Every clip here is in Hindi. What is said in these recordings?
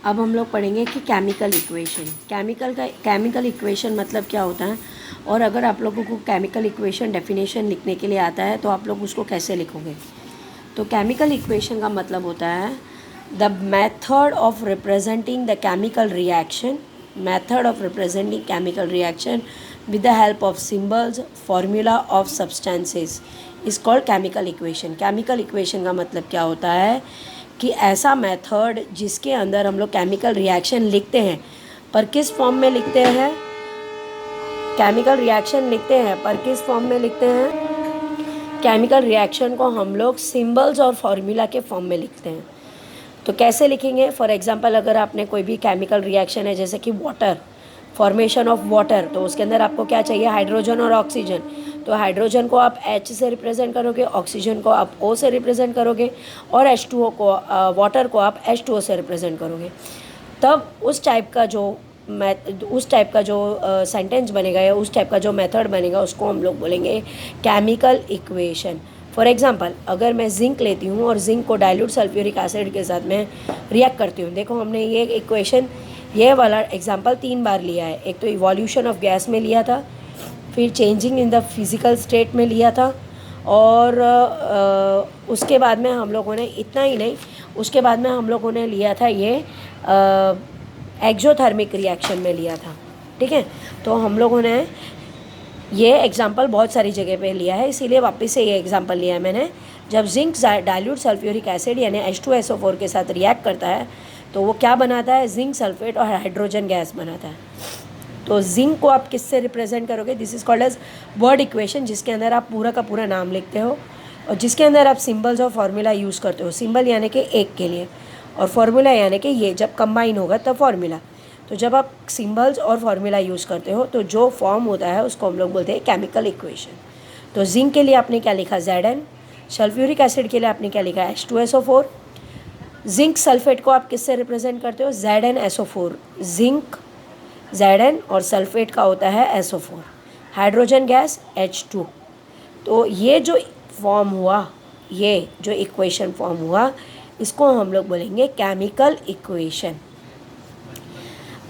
अब हम लोग पढ़ेंगे कि केमिकल इक्वेशन। केमिकल इक्वेशन मतलब क्या होता है, और अगर आप लोगों को केमिकल इक्वेशन डेफिनेशन लिखने के लिए आता है तो आप लोग उसको कैसे लिखोगे। तो केमिकल इक्वेशन का मतलब होता है the method of representing the chemical reaction, with the help of symbols, formula of substances is called chemical equation। Chemical equation का मतलब क्या होता है कि ऐसा मेथड जिसके अंदर हम लोग केमिकल रिएक्शन लिखते हैं, पर किस फॉर्म में लिखते हैं, केमिकल रिएक्शन लिखते हैं पर किस फॉर्म में लिखते हैं, केमिकल रिएक्शन को हम लोग सिंबल्स और फॉर्मूला के फॉर्म में लिखते हैं। तो कैसे लिखेंगे, फॉर एग्जांपल अगर आपने कोई भी केमिकल रिएक्शन है जैसे कि वाटर, फॉर्मेशन ऑफ वाटर, तो उसके अंदर आपको क्या चाहिए, हाइड्रोजन और ऑक्सीजन। तो हाइड्रोजन को आप H से रिप्रेजेंट करोगे, ऑक्सीजन को आप O से रिप्रेजेंट करोगे, और H2O को वाटर को आप H2O से रिप्रेजेंट करोगे। तब उस टाइप का जो सेंटेंस बनेगा या उस टाइप का जो मेथड बनेगा उसको हम लोग बोलेंगे केमिकल इक्वेशन। फॉर एग्जांपल अगर मैं जिंक लेती हूँ और जिंक को डाइल्यूट सल्फ्यूरिक एसिड के साथ में रिएक्ट करती हूँ, देखो हमने ये इक्वेशन, ये वाला एग्जांपल 3 बार लिया है। एक तो इवोल्यूशन ऑफ गैस में लिया था, फिर changing in the physical state में लिया था, और उसके बाद में हम लोगों ने, इतना ही नहीं, उसके बाद में हम लोगों ने लिया था ये एक्सोथर्मिक रिएक्शन में लिया था। ठीक है, तो हम लोगों ने ये एग्जांपल बहुत सारी जगह पे लिया है, इसीलिए वापस से ये एग्जांपल लिया है मैंने। जब जिंक डाइल्यूट सल्फ्यूरिक एसिड यानी H2SO4 के साथ रिएक्ट करता है तो वो क्या बनाता है, जिंक सल्फेट और हाइड्रोजन गैस बनाता है। तो जिंक को आप किससे रिप्रेजेंट करोगे, this is called as word equation, जिसके अंदर आप पूरा का पूरा नाम लिखते हो और जिसके अंदर आप सिंबल्स और फार्मूला यूज़ करते हो। सिंबल यानी कि एक के लिए, और फार्मूला यानी कि ये जब कंबाइन होगा तब फार्मूला। तो जब आप सिंबल्स और फार्मूला यूज़ करते हो तो जो फॉर्म होता है उसको हम लोग बोलते हैं केमिकल इक्वेशन। तो जिंक के लिए आपने क्या लिखा, Zn, सल्फ्यूरिक एसिड के लिए आपने क्या लिखा, H2SO4। जिंक सल्फेट को आप किससे रिप्रेजेंट करते हो, ZnSO4। जिंक Zn और सल्फेट का होता है SO4, हाइड्रोजन गैस H2। तो ये जो फॉर्म हुआ, ये जो इक्वेशन फॉर्म हुआ, इसको हम लोग बोलेंगे केमिकल इक्वेशन।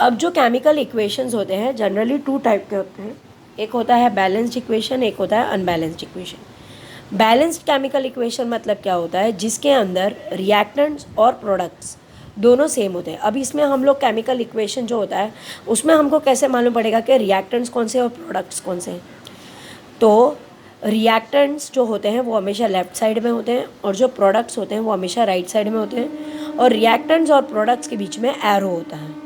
अब जो केमिकल इक्वेशंस होते हैं जनरली 2 टाइप के होते हैं, एक होता है बैलेंस्ड इक्वेशन, एक होता है unbalanced equation. Balanced chemical equation मतलब क्या होता है, जिसके अंदर रिएक्टेंट्स और प्रोडक्ट्स दोनों सेम होते हैं। अब इसमें हम लोग केमिकल इक्वेशन जो होता है उसमें हमको कैसे मालूम पड़ेगा कि रिएक्टेंट्स कौन से और प्रोडक्ट्स कौन से हैं। तो रिएक्टेंट्स जो होते हैं वो हमेशा लेफ्ट साइड में होते हैं, और जो प्रोडक्ट्स होते हैं वो हमेशा राइट साइड में होते हैं, और रिएक्टेंट्स और प्रोडक्ट्स के बीच में एरो होता है।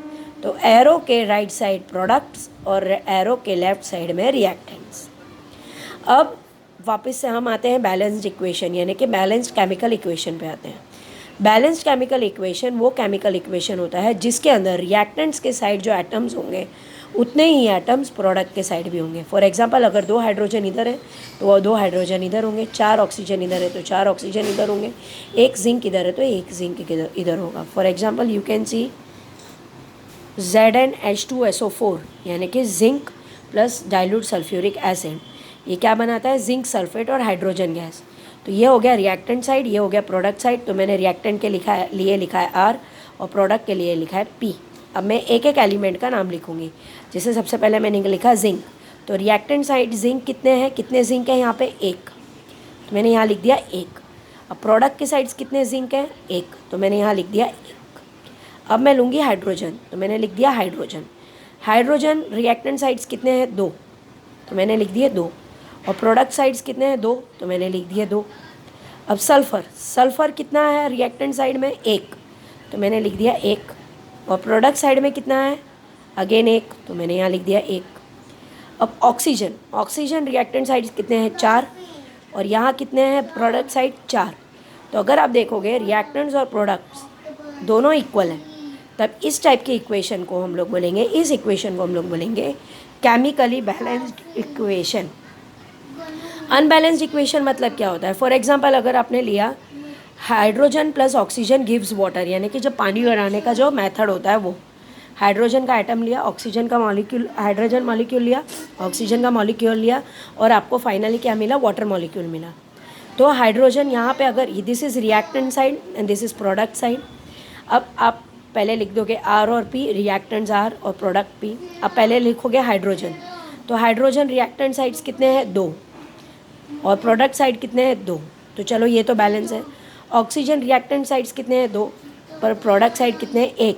तो एरो के राइट साइड प्रोडक्ट्स और एरो के लेफ्ट साइड में रिएक्टेंट्स। अब वापस से हम आते हैं बैलेंस्ड इक्वेशन यानी कि बैलेंस्ड केमिकल इक्वेशन पे आते हैं। बैलेंस्ड केमिकल इक्वेशन वो केमिकल इक्वेशन होता है जिसके अंदर रिएक्टेंट्स के साइड जो एटम्स होंगे उतने ही एटम्स प्रोडक्ट के साइड भी होंगे। फॉर एग्जांपल अगर 2 हाइड्रोजन इधर है तो वो 2 हाइड्रोजन इधर होंगे, 4 ऑक्सीजन इधर है तो 4 ऑक्सीजन इधर होंगे, 1 जिंक इधर है तो 1 जिंक इधर होगा। For example you can see ZnH2SO4 यानी कि zinc plus dilute sulphuric acid, ये क्या बनाता है, जिंक सल्फेट और हाइड्रोजन गैस। तो ये हो गया रिएक्टेंट साइड, ये हो गया प्रोडक्ट साइड। तो मैंने रिएक्टेंट के लिए लिखा है R और प्रोडक्ट के लिए लिखा है P। अब मैं एक एक एलिमेंट का नाम लिखूंगी। जैसे सबसे पहले मैंने लिखा जिंक, तो रिएक्टेंट साइड जिंक कितने हैं, कितने जिंक हैं यहाँ पे, 1, तो मैंने यहाँ लिख दिया 1। अब प्रोडक्ट के साइड्स कितने जिंक हैं, 1, तो मैंने यहाँ लिख दिया 1। अब मैं लूँगी हाइड्रोजन, तो मैंने लिख दिया हाइड्रोजन। हाइड्रोजन रिएक्टेंट साइड्स कितने हैं, 2, तो मैंने लिख दिए 2, और प्रोडक्ट साइड्स कितने हैं, 2, तो मैंने लिख दिए 2। अब सल्फ़र कितना है रिएक्टेंट साइड में, 1, तो मैंने लिख दिया 1, और प्रोडक्ट साइड में कितना है, अगेन 1, तो मैंने यहाँ लिख दिया 1। अब ऑक्सीजन रिएक्टेंट साइड्स कितने हैं, 4, और यहाँ कितने हैं प्रोडक्ट साइड, 4। तो अगर आप देखोगे रिएक्टेंट्स और प्रोडक्ट्स दोनों इक्वल हैं, तब इस टाइप के इक्वेशन को हम लोग बोलेंगे, इस इक्वेशन को हम लोग बोलेंगे chemically balanced equation. Unbalanced equation मतलब क्या होता है, फॉर एग्जांपल अगर आपने लिया hydrogen plus oxygen gives water, यानी कि जो पानी बनाने का जो मेथड होता है वो, हाइड्रोजन का एटम लिया, ऑक्सीजन का मॉलिक्यूल, हाइड्रोजन मॉलिक्यूल लिया, ऑक्सीजन का मॉलिक्यूल लिया, और आपको फाइनली क्या मिला, वाटर मॉलिक्यूल मिला। तो हाइड्रोजन यहाँ पे अगर this is reactant side and this is product side. अब आप पहले लिख दोगे R और P, रिएक्टेंट्स R और प्रोडक्ट P। अब पहले लिखोगे हाइड्रोजन, तो हाइड्रोजन रिएक्टेंट साइड्स कितने हैं 2 और प्रोडक्ट साइड कितने हैं 2, तो चलो ये तो बैलेंस है। ऑक्सीजन रिएक्टेंट साइड्स कितने हैं 2 पर प्रोडक्ट साइड कितने हैं 1,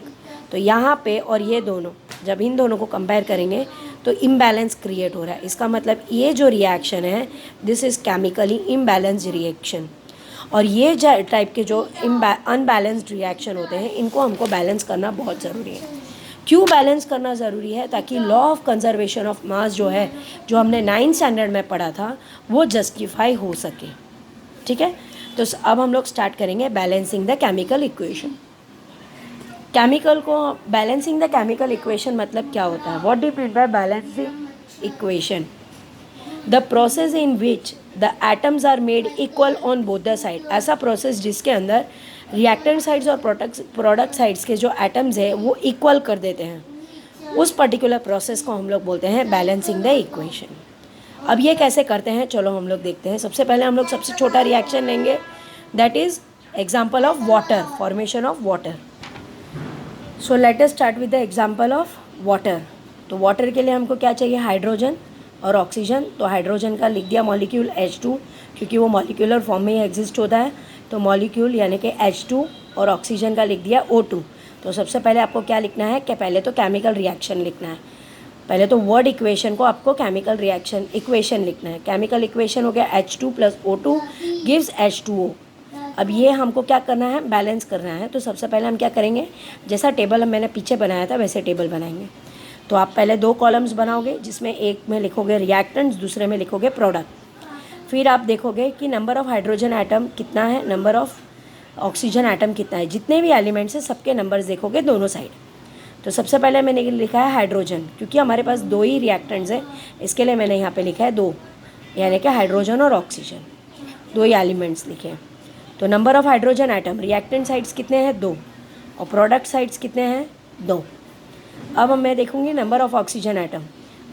तो यहाँ पे और ये दोनों जब इन दोनों को कंपेयर करेंगे तो इम्बैलेंस क्रिएट हो रहा है। इसका मतलब ये जो रिएक्शन है this is chemically imbalanced reaction. और ये टाइप के जो अनबैलेंस्ड रिएक्शन होते हैं इनको हमको बैलेंस करना बहुत ज़रूरी है। क्यों बैलेंस करना ज़रूरी है? ताकि law of conservation of mass जो है, जो हमने 9th स्टैंडर्ड में पढ़ा था, वो जस्टिफाई हो सके। ठीक है, तो अब हम लोग स्टार्ट करेंगे balancing the chemical equation. Chemical को बैलेंसिंग द केमिकल इक्वेशन मतलब क्या होता है? What do you mean by balancing equation? The process in which the atoms are made equal on both the side. ऐसा प्रोसेस जिसके अंदर रिएक्टेंट साइड्स और प्रोडक्ट साइड्स के जो एटम्स है वो इक्वल कर देते हैं, उस पर्टिकुलर प्रोसेस को हम लोग बोलते हैं बैलेंसिंग द इक्वेशन। अब ये कैसे करते हैं चलो हम लोग देखते हैं। सबसे पहले हम लोग सबसे छोटा रिएक्शन लेंगे, that is example of water, formation of water. So let us start with the example of water. तो वाटर के लिए हमको क्या चाहिए? हाइड्रोजन और ऑक्सीजन। तो हाइड्रोजन का लिख दिया मॉलिक्यूल H2, क्योंकि वो मॉलिक्यूलर फॉर्म में ही एग्जिस्ट होता है, तो मॉलिक्यूल यानी कि H2, और ऑक्सीजन का लिख दिया O2। तो सबसे पहले आपको क्या लिखना है कि पहले तो केमिकल रिएक्शन लिखना है। पहले तो वर्ड इक्वेशन को आपको केमिकल रिएक्शन इक्वेशन लिखना है। केमिकल इक्वेशन हो गया H2 + O2 गिव्स H2O। अब ये हमको क्या करना है? बैलेंस करना है। तो सबसे पहले हम क्या करेंगे, जैसा टेबल मैंने पीछे बनाया था वैसे टेबल बनाएंगे। तो आप पहले 2 कॉलम्स बनाओगे, जिसमें एक में लिखोगे रिएक्टेंट्स, दूसरे में लिखोगे प्रोडक्ट। फिर आप देखोगे कि नंबर ऑफ़ हाइड्रोजन एटम कितना है, नंबर ऑफ़ ऑक्सीजन एटम कितना है, जितने भी एलिमेंट्स हैं सबके नंबर्स देखोगे दोनों साइड। तो सबसे पहले मैंने लिखा है हाइड्रोजन, क्योंकि हमारे पास 2 ही रिएक्टेंट्स हैं, इसके लिए मैंने यहाँ पे लिखा है 2, यानी कि हाइड्रोजन और ऑक्सीजन 2 ही एलिमेंट्स लिखे हैं। तो number of hydrogen atom, reactant sides कितने हैं 2 और प्रोडक्ट साइड्स कितने हैं 2। अब मैं देखूँगी number of oxygen atom,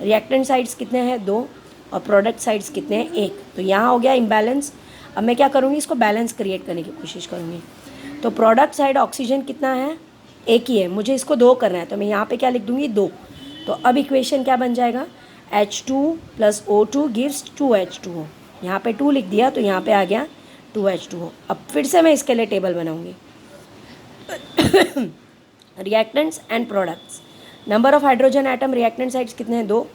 reactant sides कितने हैं 2 और प्रोडक्ट साइड्स कितने हैं 1। तो यहाँ हो गया इम्बैलेंस। अब मैं क्या करूँगी, इसको बैलेंस क्रिएट करने की कोशिश करूँगी। तो प्रोडक्ट साइड ऑक्सीजन कितना है, 1 ही है, मुझे इसको 2 करना है, तो मैं यहाँ पे क्या लिख दूँगी 2। तो अब इक्वेशन क्या बन जाएगा, H2 + O2 गिव्स 2H2O। यहाँ पे 2 लिख दिया तो यहाँ पे आ गया 2H2O। अब फिर से मैं इसके लिए टेबल बनाऊँगी। Reactants and products, number of hydrogen atom, reactant sides कितने हैं 2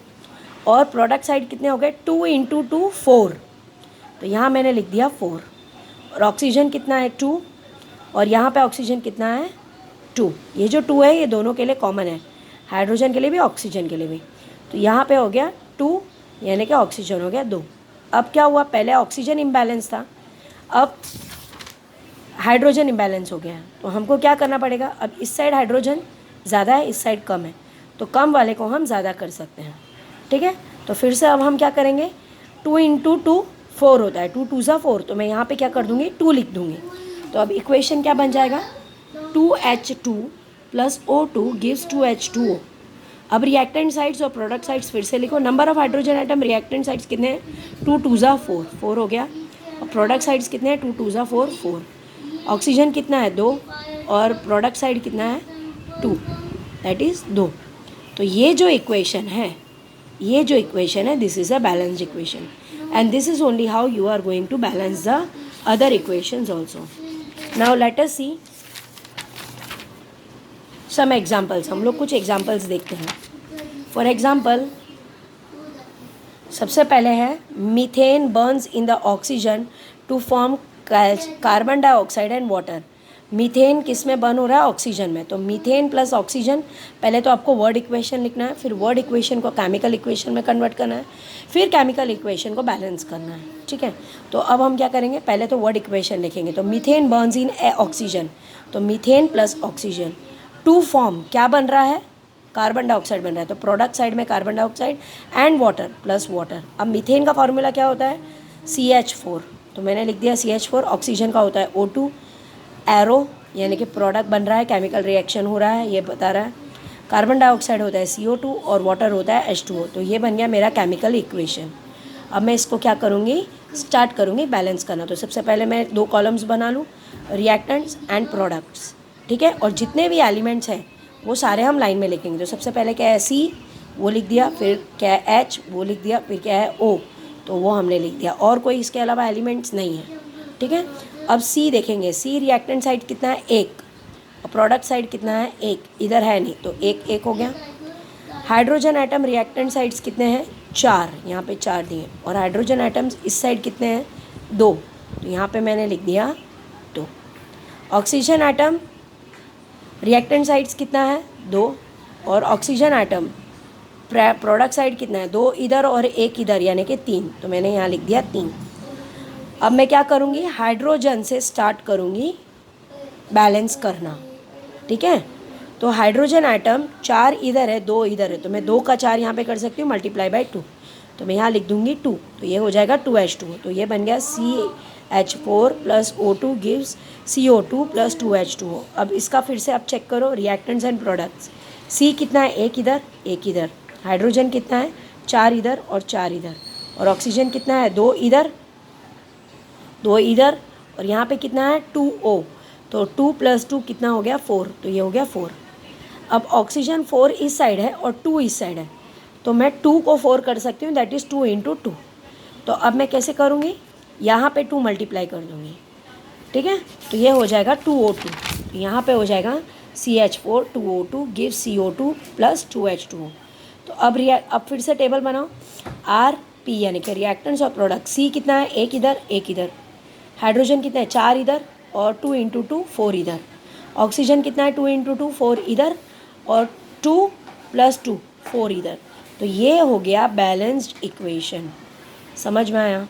और प्रोडक्ट साइड कितने हो गए 2 × 2 4। तो यहाँ मैंने लिख दिया 4। और ऑक्सीजन कितना है 2 और यहाँ पे ऑक्सीजन कितना है 2। ये जो 2 है ये दोनों के लिए कॉमन है, हाइड्रोजन के लिए भी ऑक्सीजन के लिए भी। तो यहाँ पे हो गया 2 यानी कि ऑक्सीजन हो गया 2। अब क्या हुआ, पहले ऑक्सीजन इम्बैलेंस था, अब हाइड्रोजन इम्बैलेंस हो गया। तो हमको क्या करना पड़ेगा, अब इस साइड हाइड्रोजन ज़्यादा है, इस साइड कम है, तो कम वाले को हम ज़्यादा कर सकते हैं। ठीक है, तो फिर से अब हम क्या करेंगे, 2 × 2 4 होता है, 2 × 2 = 4, तो मैं यहाँ पे क्या कर दूँगी 2 लिख दूँगी। तो अब इक्वेशन क्या बन जाएगा, 2H2 + O2 गिव्स 2H2O। अब रिएक्टेंट साइड्स और प्रोडक्ट साइड्स फिर से लिखो। Number of hydrogen atom, reactant sides कितने हैं 2 × 2 = 4, 4 हो गया। और प्रोडक्ट साइड्स कितने हैं 2 × 2 = 4, 4। ऑक्सीजन कितना है 2 और प्रोडक्ट साइड कितना है 2, दैट इज़ 2। तो ये जो इक्वेशन है, ये जो इक्वेशन है, this is a balanced equation and this is only how you are going to balance the other equations also. Now let us see some examples. हम लोग कुछ एग्जाम्पल्स देखते हैं। फॉर एग्जाम्पल, सबसे पहले है methane burns in the oxygen to form carbon dioxide and water. Methane किस में बर्न हो रहा है, ऑक्सीजन में। तो मीथेन + ऑक्सीजन, पहले तो आपको वर्ड इक्वेशन लिखना है, फिर वर्ड इक्वेशन को केमिकल इक्वेशन में कन्वर्ट करना है, फिर केमिकल इक्वेशन को बैलेंस करना है। ठीक है, तो अब हम क्या करेंगे, पहले तो वर्ड इक्वेशन लिखेंगे। तो मीथेन बर्न्स इन ऑक्सीजन, तो मीथेन + ऑक्सीजन टू फॉर्म क्या बन रहा है, कार्बन डाइऑक्साइड बन रहा है। तो प्रोडक्ट साइड में carbon dioxide and water + water. अब मीथेन का फॉर्मूला क्या होता है, CH4, तो मैंने लिख दिया CH4। ऑक्सीजन का होता है O2, एरो यानी कि प्रोडक्ट बन रहा है, केमिकल रिएक्शन हो रहा है, ये बता रहा है। कार्बन डाइऑक्साइड होता है CO2 और वाटर होता है H2O। तो ये बन गया मेरा केमिकल इक्वेशन। अब मैं इसको क्या करूँगी, स्टार्ट करूँगी बैलेंस करना। तो सबसे पहले मैं 2 कॉलम्स बना लूँ, रिएक्टेंट्स एंड प्रोडक्ट्स। ठीक है। और जितने भी एलिमेंट्स हैं वो सारे हम लाइन में लिखेंगे। तो सबसे पहले क्या है सी, वो लिख दिया, फिर क्या है एच, वो लिख दिया, फिर क्या है ओ, तो वो हमने लिख दिया। और कोई इसके अलावा एलिमेंट्स नहीं है, ठीक है। अब सी देखेंगे, सी रिएक्टेंट साइड कितना है एक, और प्रोडक्ट साइड कितना है एक, इधर है नहीं तो एक एक हो गया। हाइड्रोजन एटम रिएक्टेंट साइड्स कितने हैं चार, यहाँ पे चार दिए, और हाइड्रोजन एटम्स इस साइड कितने हैं दो, तो यहाँ पे मैंने लिख दिया दो। ऑक्सीजन एटम रिएक्टेंट साइड्स कितना है दो, और ऑक्सीजन एटम प्रोडक्ट साइड कितना है दो इधर और एक इधर, यानी कि तीन, तो मैंने यहाँ लिख दिया तीन। अब मैं क्या करूँगी, हाइड्रोजन से स्टार्ट करूँगी बैलेंस करना, ठीक है। तो हाइड्रोजन एटम चार इधर है दो इधर है, तो मैं दो का चार यहाँ पे कर सकती हूँ मल्टीप्लाई बाय टू, तो मैं यहाँ लिख दूँगी टू, तो ये हो जाएगा 2H2, तो ये बन गया CH4 plus O2 gives CO2 plus 2H2O। अब इसका फिर से आप चेक करो रिएक्टेंट्स एंड प्रोडक्ट्स। सी कितना है एक इधर एक इधर, हाइड्रोजन कितना है चार इधर और चार इधर, और ऑक्सीजन कितना है दो इधर दो इधर, और यहाँ पे कितना है 2O, तो 2 + 2 कितना हो गया 4, तो ये हो गया 4। अब ऑक्सीजन 4 इस साइड है और 2 इस साइड है, तो मैं 2 को 4 कर सकती हूँ, दैट इज़ 2 × 2। तो अब मैं कैसे करूँगी, यहाँ पे 2 मल्टीप्लाई कर दूँगी, ठीक है। तो ये हो जाएगा 2O2, तो यहाँ पे हो जाएगा CH4 2O2 give CO2 plus 2H2O। तो अब फिर से टेबल बनाओ, RP यानी कि रिएक्टेंट्स और प्रोडक्ट। सी कितना है एक इधर, हाइड्रोजन कितना है चार इधर और 2 × 2 4 इधर, ऑक्सीजन कितना है 2 × 2 4 इधर और 2 + 2 4 इधर। तो ये हो गया बैलेंस्ड इक्वेशन, समझ में आया।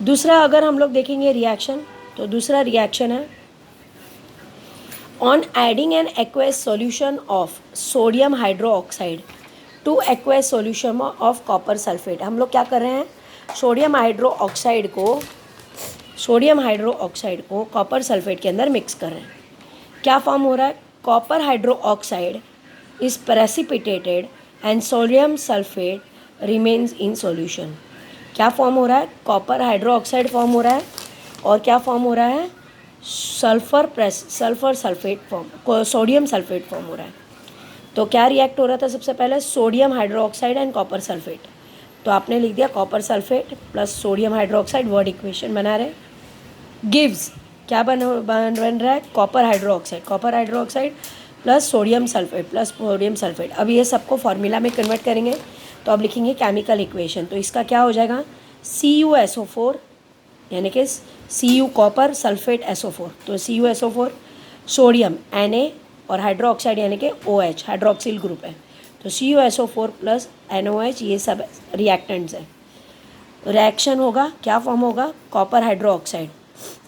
दूसरा अगर हम लोग देखेंगे रिएक्शन, तो दूसरा रिएक्शन है on adding an aqueous solution of sodium hydroxide two aqueous solution of copper sulphate. हम लोग क्या कर रहे हैं, सोडियम हाइड्रोक्साइड को कॉपर सल्फेट के अंदर मिक्स कर रहे हैं। क्या फॉर्म हो रहा है, copper hydroxide is precipitated and sodium sulphate remains in solution. क्या फॉर्म हो रहा है, कॉपर हाइड्रोक्साइड फॉर्म हो रहा है, और क्या फॉर्म हो रहा है sulphur sulphate form, sodium sulphate form हो रहा है। तो क्या रिएक्ट हो रहा था सबसे पहले, sodium hydroxide and copper sulphate, तो आपने लिख दिया copper sulphate plus sodium hydroxide, word equation बना रहे, गिव्स क्या बन रहा है, copper hydroxide plus sodium sulphate. अब ये सबको फॉर्मूला में कन्वर्ट करेंगे, तो अब लिखेंगे केमिकल इक्वेशन। तो इसका क्या हो जाएगा, CuSO4 यानी कि Cu कॉपर सल्फेट SO4, तो CuSO4 सोडियम Na और हाइड्रोक्साइड यानी कि OH हाइड्रोक्सिल ग्रुप है, तो CuSO4 प्लस NOH ये सब रिएक्टेंट्स है। रिएक्शन होगा, क्या फॉर्म होगा, कॉपर हाइड्रोक्साइड,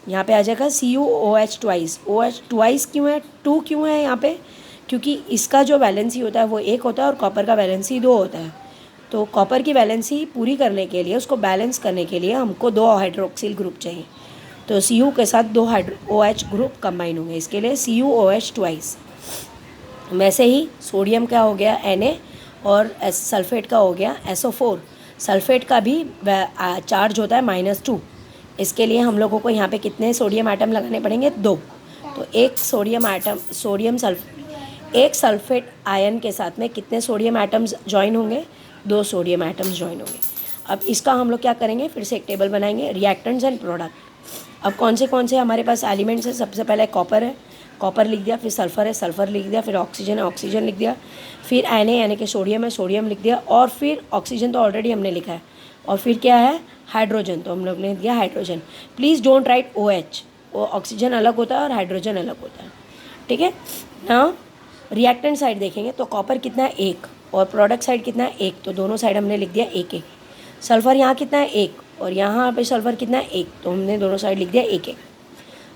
यहाँ पे आ जाएगा CuOH ट्वाइस। OH ट्वाइस क्यों है, 2 क्यों है यहाँ पे, क्योंकि इसका जो वैलेंसी होता है वो 1 होता है और कॉपर का वैलेंसी 2 होता है। तो कॉपर की वैलेंसी पूरी करने के लिए, उसको बैलेंस करने के लिए हमको 2 हाइड्रोक्सिल ग्रुप चाहिए, तो Cu के साथ 2 OH ग्रुप कंबाइन होंगे, इसके लिए CuOH ट्वाइस। वैसे ही सोडियम का हो गया Na और सल्फेट का हो गया SO4। सल्फेट का भी चार्ज होता है -2, इसके लिए हम लोगों को यहाँ पे कितने सोडियम आइटम लगाने पड़ेंगे, 2। तो एक सल्फेट आयन के साथ में कितने सोडियम आइटम्स ज्वाइन होंगे, 2 सोडियम आइटम्स ज्वाइन होंगे। अब इसका हम लोग क्या करेंगे, फिर से एक टेबल बनाएंगे, रिएक्टेंट्स एंड प्रोडक्ट। अब कौन से हमारे पास एलिमेंट्स है, सबसे पहले कॉपर है, कॉपर लिख दिया, फिर सल्फर है, सल्फर लिख दिया, फिर ऑक्सीजन है, ऑक्सीजन लिख दिया, फिर Na यानी कि सोडियम है, सोडियम लिख दिया, और फिर ऑक्सीजन तो ऑलरेडी हमने लिखा है, और फिर क्या है हाइड्रोजन, तो हम लोग ने दिया hydrogen. Please don't write OH, वो ऑक्सीजन अलग होता है और हाइड्रोजन अलग होता है, ठीक है ना। रिएक्टेंट साइड देखेंगे तो कॉपर कितना है 1 और प्रोडक्ट साइड कितना है 1, तो दोनों साइड हमने लिख दिया 1 1। सल्फर यहाँ कितना है 1 और यहाँ पे सल्फर कितना है 1, तो हमने दोनों साइड लिख दिया 1 1।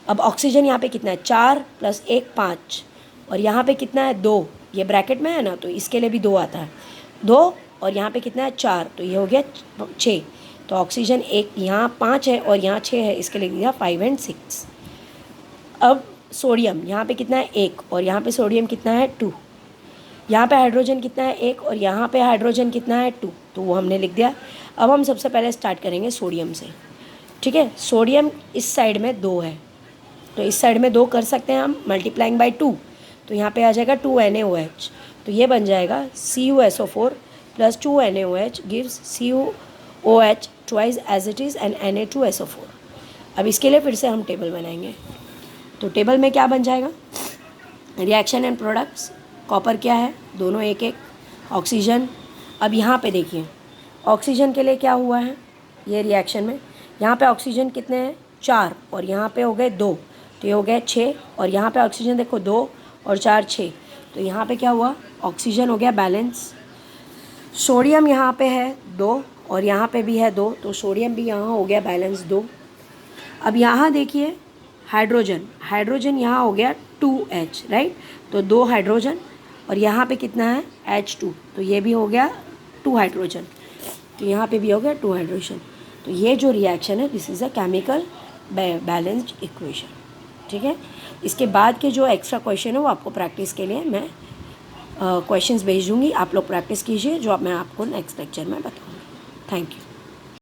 अब ऑक्सीजन यहाँ पे कितना है 4 + 1 5, और यहाँ पे कितना है 2, ये ब्रैकेट में है ना, तो इसके लिए भी 2 आता है, 2 और यहाँ पे कितना है 4, तो ये हो गया 6। तो ऑक्सीजन 1 यहाँ 5 है और यहाँ 6 है, इसके लिए दिया 5 और 6। अब सोडियम यहाँ पे कितना है 1 और यहाँ पे सोडियम कितना है 2, यहाँ पे हाइड्रोजन कितना है 1 और यहाँ पे हाइड्रोजन कितना है 2, तो वो हमने लिख दिया। अब हम सबसे पहले स्टार्ट करेंगे सोडियम से, ठीक है। सोडियम इस साइड में 2 है तो इस साइड में 2 कर सकते हैं हम मल्टीप्लाइंग बाई 2, तो यहाँ पे आ जाएगा 2NaOH, तो ये बन जाएगा CuSO4 plus 2NaOH gives CuOH twice as it is and Na2SO4। अब इसके लिए फिर से हम टेबल बनाएंगे, तो टेबल में क्या बन जाएगा, रिएक्शन एंड प्रोडक्ट्स, कॉपर क्या है, दोनों एक एक, ऑक्सीजन। अब यहाँ पे देखिए ऑक्सीजन के लिए क्या हुआ है, ये रिएक्शन में यहाँ पे ऑक्सीजन कितने हैं 4 और यहाँ पे हो गए 2, तो ये हो गए 6, और यहाँ पे ऑक्सीजन देखो 2 और 4 6, तो यहाँ पे क्या हुआ, ऑक्सीजन हो गया बैलेंस। सोडियम यहाँ पे है 2 और यहाँ पे भी है 2, तो सोडियम भी यहाँ हो गया बैलेंस 2। अब यहाँ देखिए हाइड्रोजन यहाँ हो गया 2H, राइट, तो 2 हाइड्रोजन, और यहाँ पे कितना है H2, तो ये भी हो गया 2 हाइड्रोजन, तो यहाँ पे भी हो गया 2 हाइड्रोजन। तो ये जो रिएक्शन है this is a chemical balanced equation, ठीक है। इसके बाद के जो एक्स्ट्रा क्वेश्चन है वो आपको प्रैक्टिस के लिए मैं क्वेश्चंस भेज दूँगी, आप लोग प्रैक्टिस कीजिए, जो मैं आपको नेक्स्ट लेक्चर में बताऊँगी। Thank you.